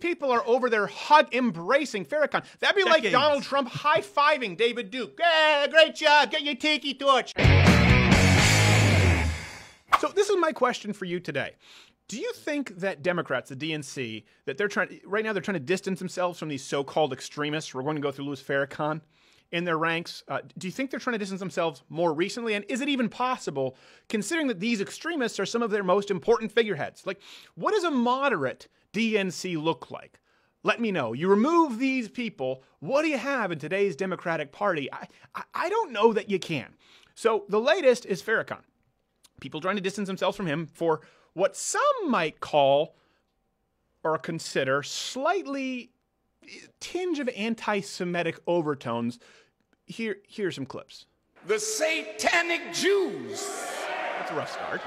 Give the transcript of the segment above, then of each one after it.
people are over there embracing Farrakhan. That'd be like Donald Trump high-fiving David Duke. Great job, get your tiki torch. So this is my question for you today. Do you think that Democrats, the DNC, that right now they're trying to distance themselves from these so-called extremists? We're going to go through Louis Farrakhan in their ranks. Do you think they're trying to distance themselves more recently? And is it even possible, considering that these extremists are some of their most important figureheads? Like, what does a moderate DNC look like? Let me know. You remove these people, what do you have in today's Democratic Party? I don't know that you can. So the latest is Farrakhan. People trying to distance themselves from him for what some might call or consider slightly tinge of anti-Semitic overtones. Here's some clips. The satanic Jews. That's a rough start.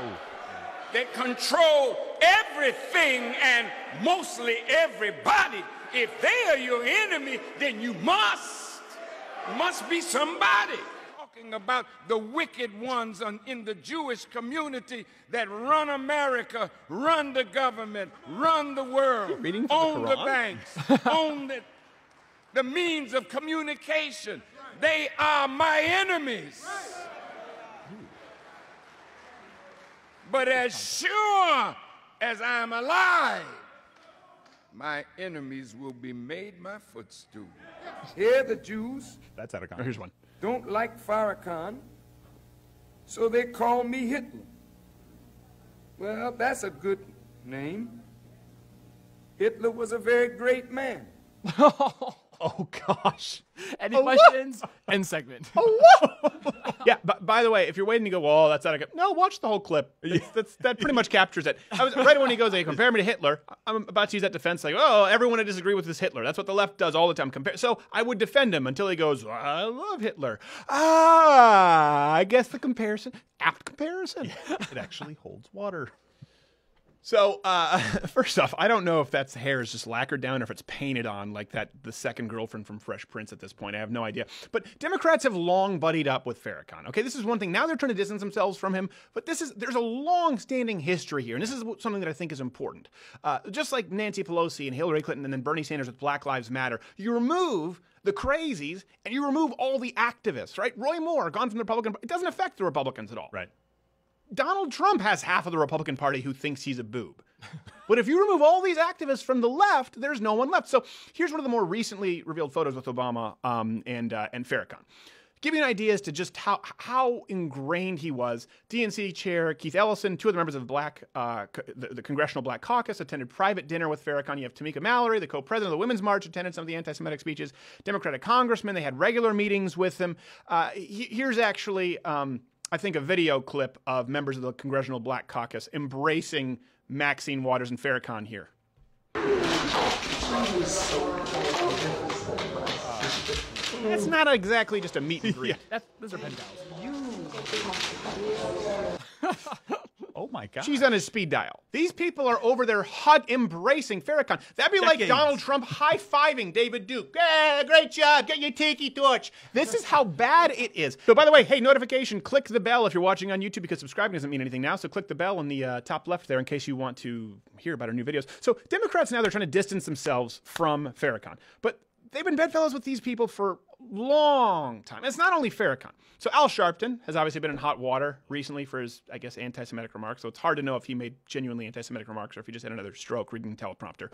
That control everything and mostly everybody. If they are your enemy, then you must be somebody. Talking about the wicked ones in the Jewish community that run America, run the government, run the world, own the banks, own the means of communication. They are my enemies. But as sure as I'm alive, my enemies will be made my footstool. Here the Jews. That's out of context. Here's one. Don't like Farrakhan, so they call me Hitler. Well, that's a good name. Hitler was a very great man. Oh, gosh. Any questions? End segment. Yeah, by the way, if you're waiting to go, well, that's not a good... No, watch the whole clip. That pretty much captures it. Right when he goes, they compare me to Hitler, I'm about to use that defense like, oh, everyone I disagree with is Hitler. That's what the left does all the time. So I would defend him until he goes, I love Hitler. I guess the comparison, apt comparison. It actually holds water. So, first off, I don't know if that hair is just lacquered down or if it's painted on like the second girlfriend from Fresh Prince at this point. I have no idea. But Democrats have long buddied up with Farrakhan. Okay, this is one thing. Now they're trying to distance themselves from him, but there's a long-standing history here, and this is something that I think is important. Just like Nancy Pelosi and Hillary Clinton and then Bernie Sanders with Black Lives Matter, you remove the crazies and you remove all the activists, right? Roy Moore, gone from the Republican Party. It doesn't affect the Republicans at all. Right. Donald Trump has half of the Republican Party who thinks he's a boob. But if you remove all these activists from the left, there's no one left. So here's one of the more recently revealed photos with Obama and Farrakhan. Give you an idea as to just how ingrained he was. DNC Chair Keith Ellison, two of the members of the Congressional Black Caucus, attended private dinner with Farrakhan. You have Tamika Mallory, the co-president of the Women's March, attended some of the anti-Semitic speeches. Democratic congressmen, they had regular meetings with him. Here's actually... I think a video clip of members of the Congressional Black Caucus embracing Maxine Waters and Farrakhan here. It's not exactly just a meet and greet. Those are pen pals. Oh my God. She's on his speed dial. These people are over there embracing Farrakhan. That'd be like Donald Trump high-fiving David Duke. Great job, get your tiki torch. This is how bad it is. So by the way, hey, notification, click the bell if you're watching on YouTube because subscribing doesn't mean anything now. So click the bell in the top left there in case you want to hear about our new videos. So Democrats now, they're trying to distance themselves from Farrakhan. But they've been bedfellows with these people for a long time. It's not only Farrakhan. So Al Sharpton has obviously been in hot water recently for his, I guess, anti-Semitic remarks. So it's hard to know if he made genuinely anti-Semitic remarks or if he just had another stroke reading the teleprompter.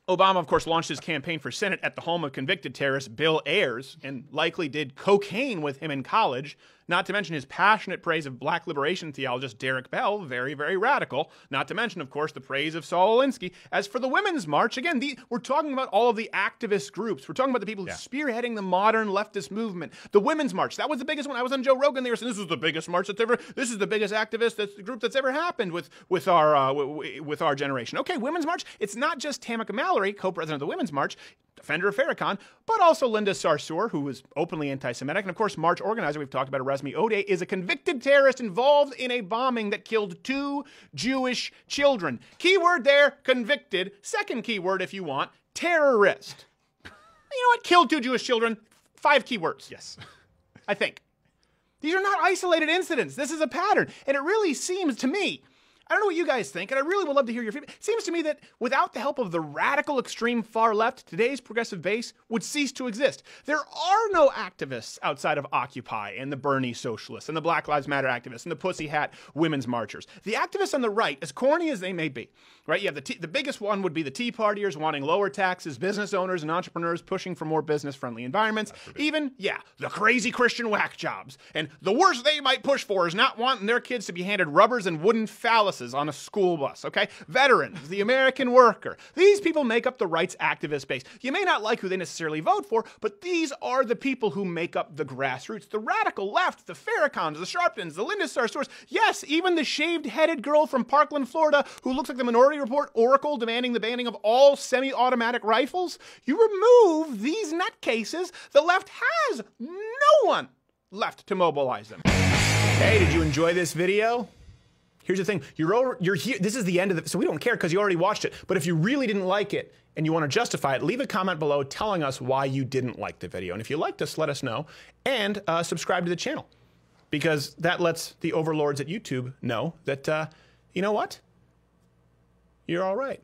Obama, of course, launched his campaign for Senate at the home of convicted terrorist Bill Ayers and likely did cocaine with him in college, not to mention his passionate praise of black liberation theologist Derek Bell, very, very radical, not to mention, of course, the praise of Saul Alinsky. As for the Women's March, again, we're talking about all of the activist groups. We're talking about the people spearheading the modern leftist movement. The Women's March, that was the biggest one. I was on Joe Rogan, they were saying this was the biggest march that's ever, this is the biggest activist group that's ever happened with our generation. Okay, Women's March, it's not just Tamika Mallory, co-president of the Women's March, defender of Farrakhan, but also Linda Sarsour, who was openly anti-Semitic. And of course, March organizer, we've talked about Resmi Odeh, is a convicted terrorist involved in a bombing that killed 2 Jewish children. Keyword there, convicted. Second keyword, if you want, terrorist. You know what? Killed 2 Jewish children. 5 keywords. Yes. I think. These are not isolated incidents. This is a pattern. And it really seems to me, I don't know what you guys think, and I really would love to hear your feedback. It seems to me that without the help of the radical extreme far left, today's progressive base would cease to exist. There are no activists outside of Occupy and the Bernie socialists and the Black Lives Matter activists and the Pussy Hat women's marchers. The activists on the right, as corny as they may be, right? You have the biggest one would be the Tea Partiers wanting lower taxes, business owners and entrepreneurs pushing for more business-friendly environments, even, the crazy Christian whack jobs. And the worst they might push for is not wanting their kids to be handed rubbers and wooden phalluses on a school bus, okay? Veterans, the American worker. These people make up the rights activist base. You may not like who they necessarily vote for, but these are the people who make up the grassroots. The radical left, the Farrakhans, the Sharptons, the Lindisar stores, yes, even the shaved-headed girl from Parkland, Florida, who looks like the Minority Report oracle demanding the banning of all semi-automatic rifles. You remove these nutcases, the left has no one left to mobilize them. Hey, did you enjoy this video? Here's the thing, you're here, this is the end of it, so we don't care because you already watched it, but if you really didn't like it and you want to justify it, leave a comment below telling us why you didn't like the video. And if you liked us, let us know, and subscribe to the channel, because that lets the overlords at YouTube know that, you know what? You're all right.